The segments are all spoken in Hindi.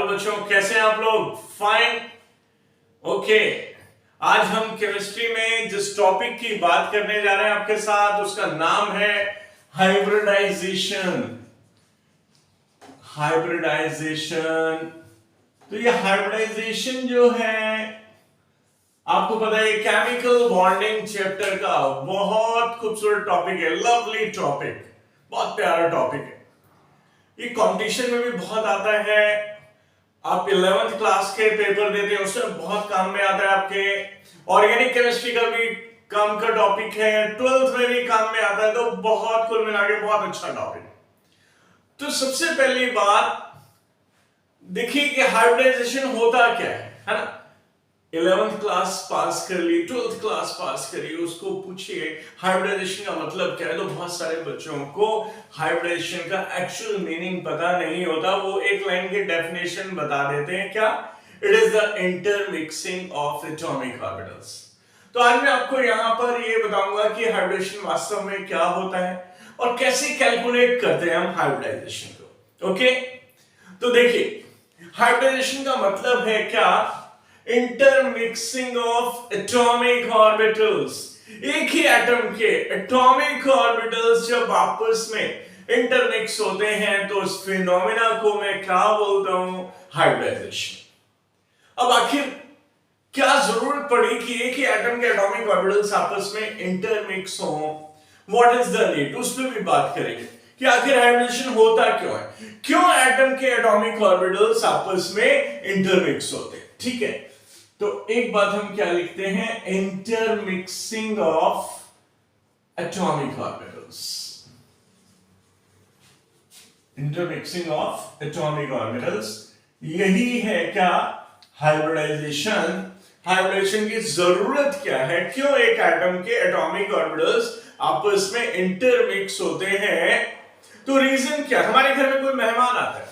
बच्चों, कैसे हैं आप लोग? फाइन। ओके, आज हम केमिस्ट्री में जिस टॉपिक की बात करने जा रहे हैं आपके साथ, उसका नाम है हाइब्रिडाइजेशन। हाइब्रिडाइजेशन। तो ये हाइब्रिडाइजेशन जो है, आपको पता है, केमिकल बॉन्डिंग चैप्टर का बहुत खूबसूरत टॉपिक है, लवली टॉपिक, बहुत प्यारा टॉपिक है। ये कंपटीशन में भी बहुत आता है। आप 11th क्लास के पेपर देते हैं, उसमें बहुत काम में आता है। आपके ऑर्गेनिक केमिस्ट्री का भी काम का टॉपिक है, 12th में भी काम में आता है। तो बहुत कुल मिला के बहुत अच्छा टॉपिक। तो सबसे पहली बात देखिए कि हाइब्रिडाइजेशन होता क्या है ना? 11th क्लास पास कर ली, 12th क्लास पास करी, उसको पूछिए हाइब्रिडाइजेशन का मतलब क्या है, तो बहुत सारे बच्चों को हाइब्रिडाइजेशन का एक्चुअल मीनिंग पता नहीं होता। वो एक लाइन की डेफिनेशन बता देते हैं, क्या? It is the intermixing of atomic orbitals. तो आज मैं आपको यहां पर ये बताऊंगा कि हाइब्रिडेशन वास्तव में क्या होता है और कैसे कैलकुलेट करते हैं हम हाइब्रिडाइजेशन को। ओके, तो देखिए, हाइब्रिडाइजेशन का मतलब है क्या? Intermixing of atomic orbitals. एक ही एटम के एटॉमिक ऑर्बिटल्स जब आपस में इंटरमिक्स होते हैं तो उस फिनोमेना को मैं क्या बोलता हूं? हाइब्रिडाइजेशन। अब आखिर क्या जरूरत पड़ी कि एक ही एटम के एटॉमिक ऑर्बिटल्स आपस में इंटरमिक्स हो? What is the need? उस पर भी बात करेंगे कि आखिर हाइब्रिडेशन होता क्यों है, क्यों एटम के एटॉमिक ऑर्बिटल्स आपस में इंटरमिक्स होते हैं। ठीक है, तो एक बात हम क्या लिखते हैं? Intermixing of atomic orbitals. Intermixing of atomic orbitals, यही है क्या? हाइब्रिडाइजेशन। हाइब्रिडेशन की जरूरत क्या है? क्यों एक एटम के एटॉमिक ऑर्बिटल्स आपस में इंटरमिक्स होते हैं? तो रीजन क्या? हमारे घर में कोई मेहमान आता है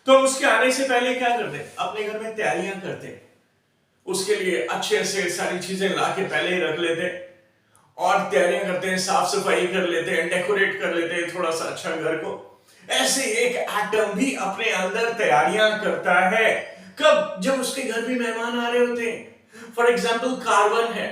तो हम उसके आने से पहले क्या करते हैं? अपने घर में तैयारियां करते हैं, उसके लिए अच्छे से सारी चीजें ला के पहले ही रख लेते हैं और तैयारियां करते हैं, साफ सफाई कर लेते हैं, डेकोरेट कर लेते हैं थोड़ा सा अच्छा घर को। ऐसे एक एटम भी अपने अंदर तैयारियां करता है। कब? जब उसके घर भी मेहमान आ रहे होते हैं। फॉर एग्जाम्पल कार्बन है,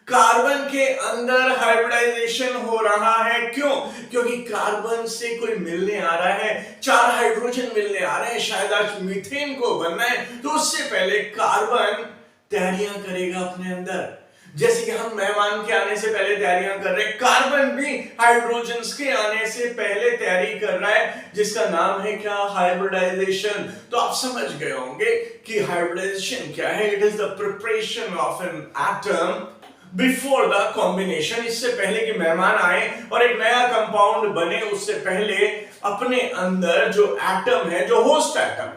कार्बन के अंदर हाइब्रिडाइजेशन हो रहा है। क्यों? क्योंकि कार्बन से कोई मिलने आ रहा है, 4 हाइड्रोजन मिलने आ रहे हैं, शायद आज मीथेन को बनना है, तो उससे पहले कार्बन तैयारियां करेगा अपने अंदर। जैसे कि हम मेहमान के आने से पहले तैयारियां कर रहे हैं, कार्बन भी हाइड्रोजन के आने से पहले तैयारी कर रहा है, जिसका नाम है क्या? हाइब्रिडाइजेशन। तो आप समझ गए होंगे कि हाइब्रिडाइजेशन क्या है? It is the preparation of an atom before the combination. इससे पहले कि मेहमान आए और एक नया कंपाउंड बने, उससे पहले अपने अंदर जो एटम है, जो होस्ट एटम,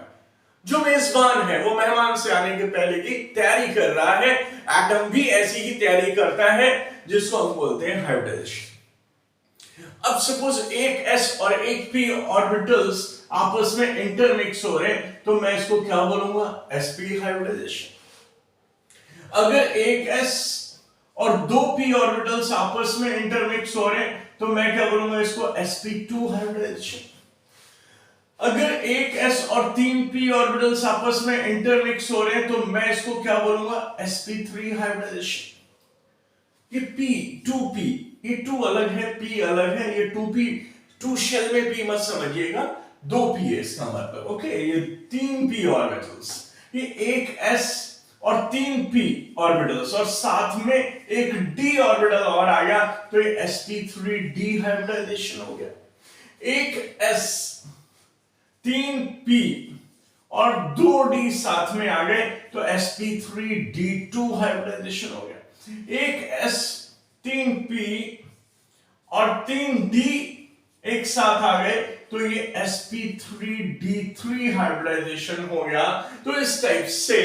जो मेजबान है, वो मेहमान से आने के पहले की तैयारी कर रहा है। एटम भी ऐसी ही तैयारी करता है, जिसको हम बोलते हैं हाइब्रिडाइजेशन। अब सपोज एक s और एक p ऑर्बिटल्स आपस में इंटरमिक्स हो रहे हैं, तो मैं इसको क्या बोलूंगा? sp hybridization. अगर एक s और 2 p ऑर्बिटल्स आपस में इंटरमिक्स हो रहे हैं, तो मैं क्या बोलूंगा? इसको sp2 हाइब्रिडाइजेशन। अगर एक s और 3 p ऑर्बिटल्स आपस में इंटरमिक्स हो रहे हैं, तो मैं इसको क्या बोलूंगा? sp3 hybridisation. ये p 2p, ये 2 अलग है, p अलग है, ये 2p, 2 शेल में p मत समझिएगा, 2p है इसका मतलब। ओके, ये 3p ऑर्बिटल्स, ये एक s और 3p ऑर्बिटल्स और साथ में एक d ऑर्बिटल और आ गया, तो ये sp3d हाइब्रिडाइजेशन हो गया। एक s, 3p और 2d साथ में आ गए, तो sp3d2 हाइब्रिडाइजेशन हो गया। एक s, 3p और 3d एक साथ आ गए, तो ये sp3d3 हाइब्रिडाइजेशन हो गया। तो इस टाइप से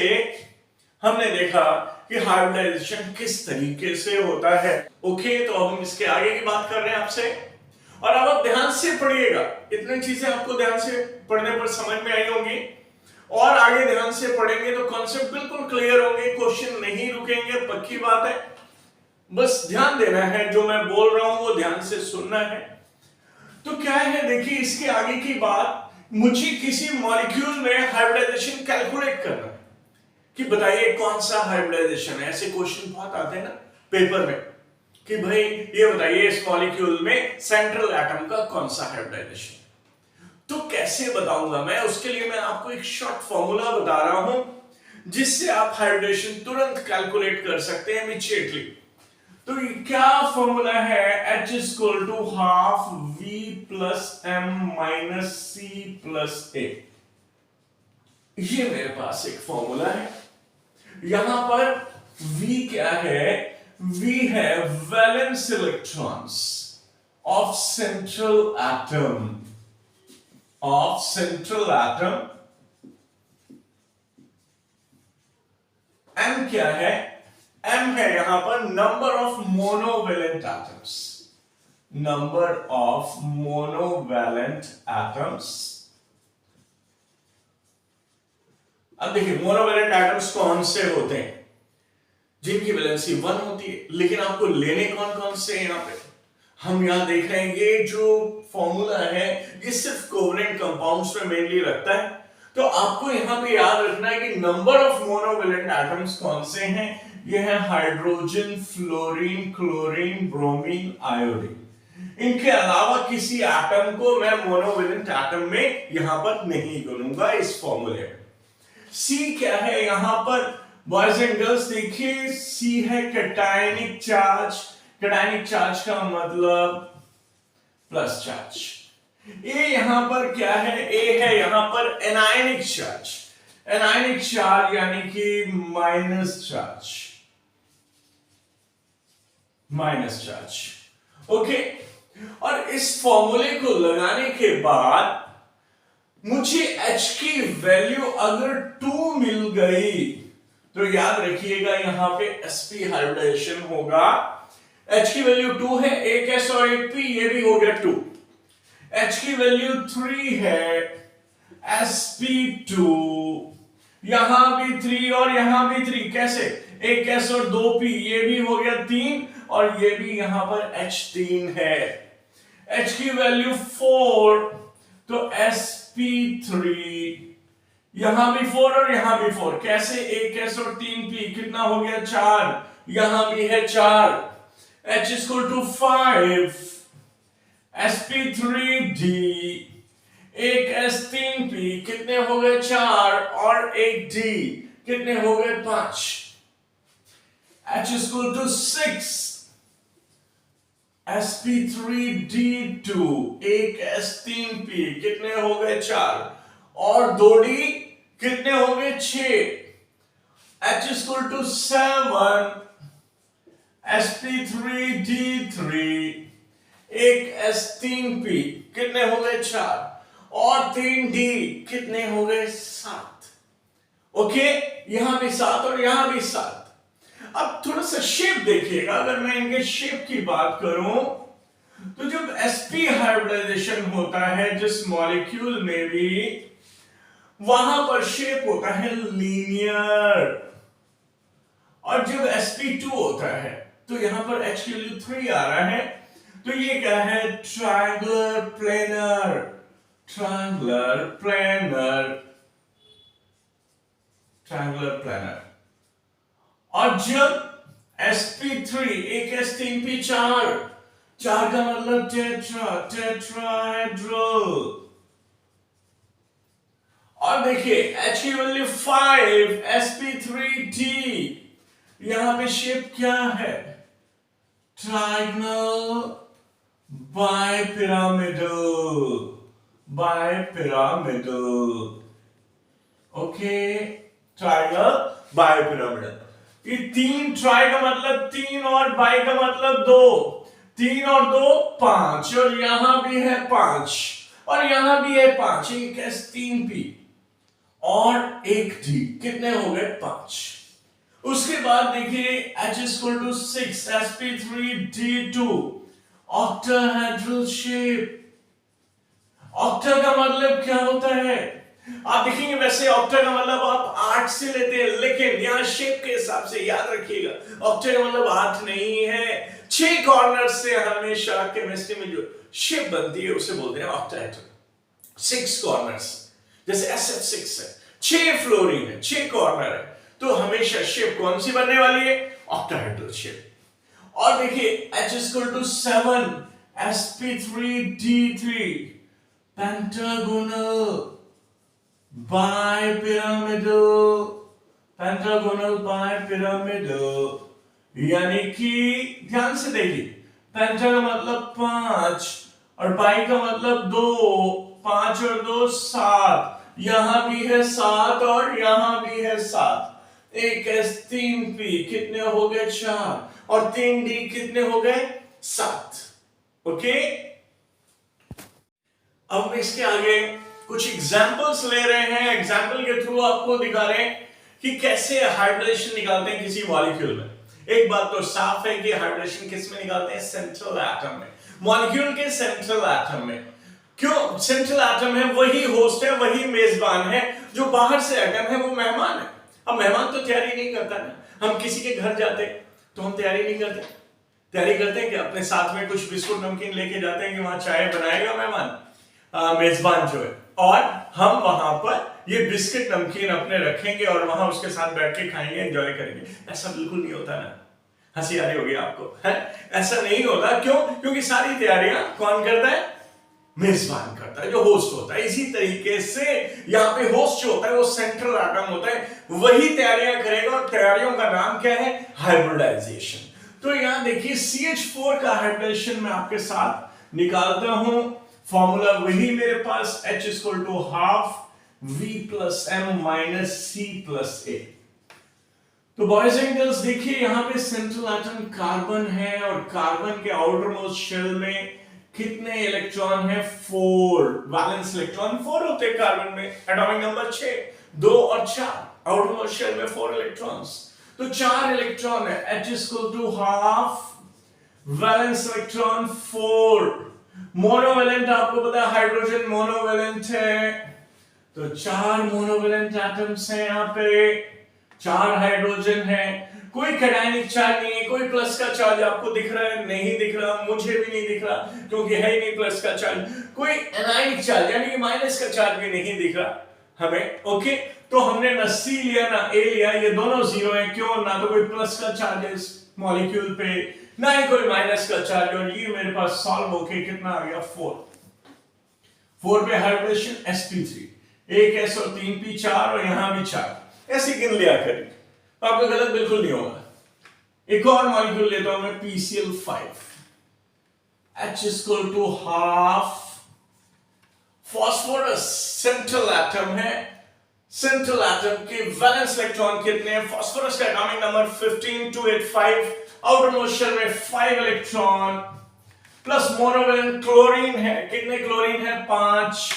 हमने देखा कि हाइब्रिडाइजेशन किस तरीके से होता है। ओके, तो अब हम इसके आगे की बात कर रहे हैं आपसे, और अब आप ध्यान से पढ़िएगा। इतनी चीजें आपको ध्यान से पढ़ने पर समझ में आई होंगी, और आगे ध्यान से पढ़ेंगे तो कॉन्सेप्ट बिल्कुल क्लियर होंगे, क्वेश्चन नहीं रुकेंगे, पक्की बात है। बस ध्यान देना है, जो मैं बोल रहा हूं वो ध्यान से सुनना है। तो क्या है, देखिए इसके आगे की बात मुझे किसी मॉलिक्यूल में हाइब्रिडाइजेशन कैलकुलेट करना है कि बताइए कौन सा हाइब्रिडाइजेशन है। ऐसे क्वेश्चन बहुत आते हैं ना पेपर में कि भाई ये बताइए इस मॉलिक्यूल में सेंट्रल एटम का कौन सा हाइब्रिडाइजेशन। तो कैसे बताऊंगा मैं, उसके लिए मैं आपको एक शॉर्ट फॉर्मूला बता रहा हूं जिससे आप हाइब्रिडेशन तुरंत कैलकुलेट कर सकते हैं इमीडिएटली। तो क्या फॉर्मूला है, H equal to half V plus M minus C plus A। ये मेरे पास एक फॉर्मूला है। यहां पर V क्या है, V है valence electrons of central atom. M क्या है, M है यहां पर number of monovalent atoms, number of monovalent atoms. अब देखिए मोनोवैलेंट एटम्स कौन से होते हैं, जिनकी वैलेंसी 1 होती है। लेकिन आपको लेने कौन कौन से हैं, यहां पे हम यहां देख रहे हैं ये जो फॉर्मूला है ये सिर्फ कोवलेंट कंपाउंड्स में मेनली लगता है। तो आपको यहां पे याद रखना है कि नंबर ऑफ मोनोवैलेंट एटम्स कौन से हैं, ये है hydrogen, fluorine, chlorine, bromine, iodine. इनके अलावा किसी एटम को मैं मोनोवैलेंट एटम में यहां पर नहीं गिनूंगा इस फॉर्मूले में। सी क्या है यहां पर बॉयज एंड गर्ल्स, देखिए सी है कैटायनिक चार्ज। कैटायनिक चार्ज का मतलब प्लस चार्ज। ए यहां पर क्या है, ए है यहां पर एनायनिक चार्ज। एनायनिक चार्ज यानी कि minus charge, minus charge. Okay, और इस फॉर्मूले को लगाने के बाद मुझे H की वैल्यू अगर 2 मिल गई तो याद रखिएगा यहां पे sp हाइब्रिडाइजेशन होगा। H की वैल्यू 2 है, एक S और एक P, ये भी हो गया 2। H की वैल्यू 3 है, sp2, यहां भी 3 और यहां भी 3, कैसे, एक S और 2 P, ये भी हो गया 3 और ये भी यहां पर H3 है। H की वैल्यू 4 तो sp3, यहां भी 4 और यहां भी 4, कैसे, एक S और 3 P, कितना हो गया 4, यहां भी है 4। H इक्वल टू 5, sp3d, एक S 3 P, कितने हो गए 4 और एक D, कितने हो गए 5। H इक्वल टू 6, sp3d2, एक S 3 P, कितने हो गए 4 और 2D, कितने हो गए 6। H इक्वल टू 7, sp3d3, एक S 3 P, कितने हो गए 4 और 3D, कितने हो गए 7। ओके, यहां भी 7 और यहां भी 7। अब थोड़ा सा शेप देखिएगा, अगर मैं इनके शेप की बात करूं तो जब sp हाइब्रिडाइजेशन होता है जिस मॉलिक्यूल में भी, वहां पर शेप होता है लीनियर। और जब sp2 होता है तो यहां पर H की वैल्यू 3 आ रहा है, तो ये क्या है, triangular planar, triangular planar, triangular planar. और जब sp3, एक S3p, 4 का मतलब टेट्रा, टेट्राहेड्रल। और देखिए H की वैल्यू 5, sp3d, यहां पे शेप क्या है, triangle bipyramidal, bipyramidal. Okay, triangle bipyramidal. ये 3 ट्राई का मतलब 3 और बाई का मतलब 2, 3 और 2 5, और यहां भी है 5 और यहां भी है 5, एक S 3p और एक D, कितने हो गए 5। उसके बाद देखिए H equal to 6, sp3d2, octahedral shape. Octa का मतलब क्या होता है, आप देखेंगे वैसे ऑक्टा का मतलब आप 8 से लेते हैं, लेकिन यहां शेप के हिसाब से याद रखिएगा ऑक्टा का मतलब 8 नहीं है, 6 कॉर्नर से हमेशा केमिस्ट्री में जो शेप बनती है उसे बोलते हैं ऑक्टाहेड्रल। 6 कॉर्नर्स, जैसे SF6 है, 6 फ्लोरीन है, 6 कॉर्नर है, तो हमेशा शेप कौन सी बनने वाली है? Octahedral shape. और देखिए H = 7 sp3d3 pentagonal bipyramidal, pentagonal bipyramidal, यानी कि ध्यान से देखिए, पेंटा का मतलब 5 और बाई का मतलब 2, 5 और 2 7, यहां भी है 7 और यहां भी है 7, एक एस 3 पी कितने हो गए? 4, और 3 डी कितने हो गए? 7। ओके, अब इसके आगे कुछ एग्जांपल्स ले रहे हैं, एग्जांपल के थ्रू आपको दिखा रहे हैं कि कैसे हाइब्रिडाइजेशन निकालते हैं किसी मॉलिक्यूल में। एक बात तो साफ है कि हाइब्रिडाइजेशन किस में निकालते हैं? सेंट्रल एटम में, मॉलिक्यूल के सेंट्रल एटम में। क्यों सेंट्रल एटम है? वही होस्ट है, वही मेजबान है, जो बाहर से एटम है वो मेहमान है। अब मेहमान तो तैयारी नहीं करता ना, हम किसी के घर जाते तो हम तैयारी नहीं करते, तैयारी करते हैं कि अपने साथ में कुछ बिस्कुट नमकीन लेके जाते हैं कि वहां चाय बनाएगा मेहमान, मेजबान जो है, और हम वहां पर ये बिस्किट नमकीन अपने रखेंगे और वहां उसके साथ बैठ के खाएंगे, एंजॉय करेंगे। ऐसा बिल्कुल नहीं होता ना, हंसी आ रही होगी आपको, है? ऐसा नहीं होता। क्यों? क्योंकि सारी तैयारियां कौन करता है? मेजबान करता है, जो होस्ट होता है। इसी तरीके से यहाँ पे होस्ट जो होता है वो सेंट्रल एटम होता है, वही तैयारियां करेगा, और तैयारियों का नाम क्या है? हाइब्रिडाइजेशन। तो यहाँ देखिए CH4 का हाइब्रिडाइजेशन मैं आपके साथ निकालता हूं। फॉर्मूला वही मेरे पास, H = ½ V + M - C + A। तो बॉयज एंड गर्ल्स देखिए, यहां पे सेंट्रल एटम कार्बन है, और कार्बन के आउटर मोस्ट शेल में कितने इलेक्ट्रॉन है? 4 वैलेंस इलेक्ट्रॉन 4 होते हैं कार्बन में, एटॉमिक नंबर 6, 2 और 4, आउटर मोस्ट शेल में 4 इलेक्ट्रॉन्स, तो 4 इलेक्ट्रॉन है। H = ½ वैलेंस इलेक्ट्रॉन 4, मोनोवेलेंट आपको पता है हाइड्रोजन मोनोवेलेंट है, तो 4 मोनोवेलेंट एटम्स हैं यहाँ पे, 4 हाइड्रोजन है। कोई कैटायनिक चार्ज नहीं है, कोई प्लस का चार्ज आपको दिख रहा है? नहीं दिख रहा, मुझे भी नहीं दिख रहा, क्योंकि है ही नहीं प्लस का चार्ज। कोई एनायनिक चार्ज यानी कि माइनस का चार्ज भी नहीं दिख रहा हमें। ओके, तो हमने ना C लिया ना A लिया, ये दोनों जीरो है। क्यों? ना तो कोई प्लस का चार्ज है इस मॉलिक्यूल पे, ना ही कोई माइनस का चार्ज, और ये मेरे पास सॉल्व होके कितना आ गया? 4 पे हाइब्रिडेशन sp3, एक s और 3 p 4, और यहां भी 4, ऐसे गिन लिया करें तो आपका गलत बिल्कुल नहीं होगा। एक और मॉलिक्यूल लेता हूं मैं, PCl5, H = ½ phosphorus, central atom है, सेंट्रल एटम के वैलेंस इलेक्ट्रॉन कितने हैं? फास्फोरस का atomic number 15285, outer most shell में 5 इलेक्ट्रॉन, प्लस मोनोवेलेंट क्लोरीन है, कितने क्लोरीन है? 5,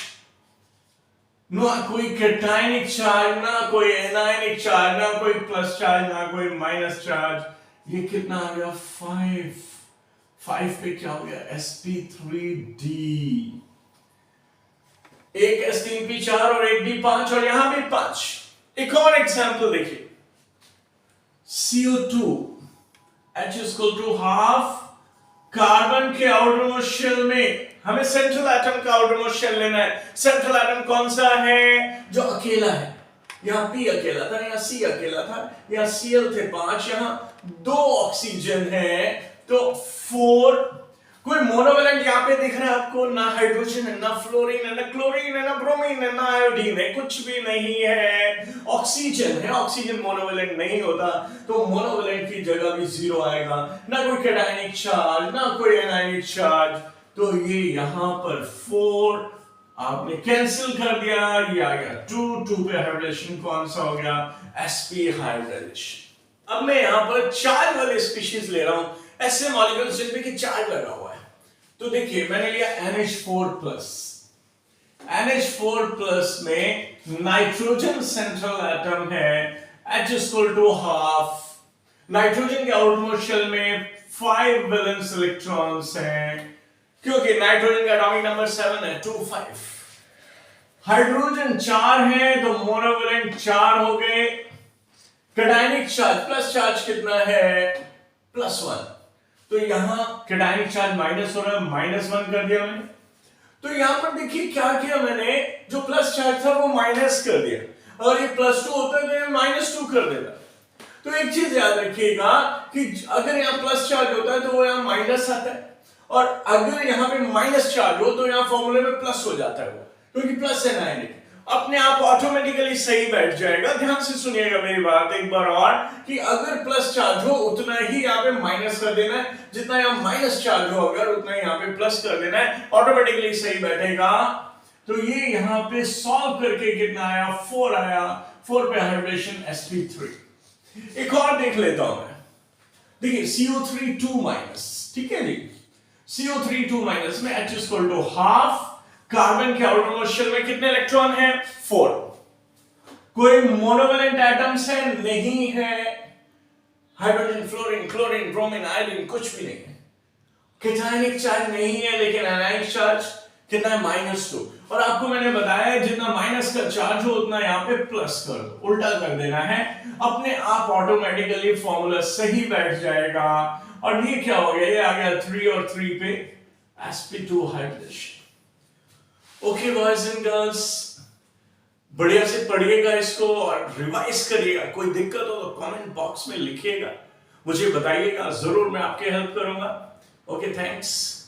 ना कोई कैटायनिक चार्ज, ना कोई एनायनिक चार्ज, ना कोई प्लस चार्ज, ना कोई माइनस चार्ज, ये कितना आ गया? 5 पे क्या हो गया? sp3d, एक s3p4 और एक d5, और यहां भी 5। एक और एग्जांपल देखिए, CO2, H = ½ कार्बन के आउटर मोस्ट शेल में, हमें सेंट्रल एटम का आउटर मोस्ट शेल लेना है। सेंट्रल एटम कौन सा है? जो अकेला है। यहाँ P अकेला था, यहाँ C अकेला था, यहाँ Cl थे 5, यहाँ 2 ऑक्सीजन है, तो 4। कोई मोनोवेलेंट यहाँ पे दिख रहा है आपको? ना हाइड्रोजन है, ना फ्लोरीन है, ना क्लोरीन है, ना ब्रोमीन है, ना आयोडीन है, कुछ भी नहीं है। ऑक्सीजन है, ऑक्सीजन मोनोवेलेंट नहीं होता, तो मोनोवेलेंट की जगह भी 0 आएगा। ना कोई कैटायनिक चार्ज, ना कोई एनायनिक चार्ज, तो ये यहां पर 4 आपने कैंसिल कर दिया, ये आ गया 2 पे हाइब्रिडेशन कौन सा हो गया? sp hybridization. अब मैं यहां पर चार्ज वाले स्पीशीज ले रहा हूं, ऐसे मॉलिक्यूल्स जिनमें कि चार्ज लगा हुआ है। तो देखिए मैंने लिया NH4+, NH4+ में नाइट्रोजन सेंट्रल एटम है, H = ½ नाइट्रोजन के आउटमोस्ट शेल में 5 वैलेंस इलेक्ट्रॉन्स हैं, क्योंकि नाइट्रोजन का एटॉमिक नंबर 7 है, 2 5। हाइड्रोजन 4 है, तो मोनोवेलेंट 4 हो गए। कैटायनिक चार्ज, प्लस चार्ज कितना है? +1, तो यहां कैटायनिक चार्ज माइनस हो रहा है, -1 कर दिया मैंने। तो यहां पर देखिए क्या किया मैंने, जो प्लस चार्ज था वो माइनस कर दिया, और ये +2 होता है तो ये -2 कर देता। तो एक चीज याद रखिएगा कि अगर यहाँ प्लस चार्ज होता है तो वो यहाँ माइनस आता है, और अगर यहाँ पे माइनस चार्ज हो तो यहाँ फॉर्मूले में प्लस हो जाता है वो, क्योंकि प्लस है ना, अपने आप ऑटोमेटिकली सही बैठ जाएगा। ध्यान से सुनिएगा मेरी बात एक बार और, कि अगर प्लस चार्ज हो उतना ही यहाँ पे माइनस कर देना है, जितना यहाँ माइनस चार्ज हो अगर उतना यहाँ पे प्लस कर देना है, ऑटोमेटिकली सही बैठेगा। तो ये यहाँ पे सॉल्व करके कितना आया, 4 आया। 4 पे हाइब्रिडेशन sp3। एक और देख लेता हूं मैं, देखिए CO3 2-, ठीक है जी, CO3 2- में H = हाफ, कार्बन के आउटर मोस्ट शेल में कितने इलेक्ट्रॉन है, 4। कोई मोनोवैलेंट एटम्स है, नहीं है। Hydrogen, fluorine, chlorine, bromine, iodine कुछ भी नहीं है। केटायनिक चार्ज नहीं है, लेकिन एनायनिक चार्ज कितना है, -2। और आपको मैंने बताया जितना माइनस का चार्ज हो उतना यहाँ पे प्लस कर दो, उल्टा कर देना है, अपने आप ऑटोमेटिकली फॉर्मूला सही बैठ जाएगा। और ये क्या हो गया, ये आ गया 3 और 3 पे sp2 hybridization. Okay boys and girls, बढ़िया से पढ़िएगा इसको और रिवाइज करिएगा। कोई दिक्कत हो तो कमेंट बॉक्स में लिखिएगा, मुझे बताइएगा, जरूर मैं आपकी हेल्प करूंगा। Okay, thanks.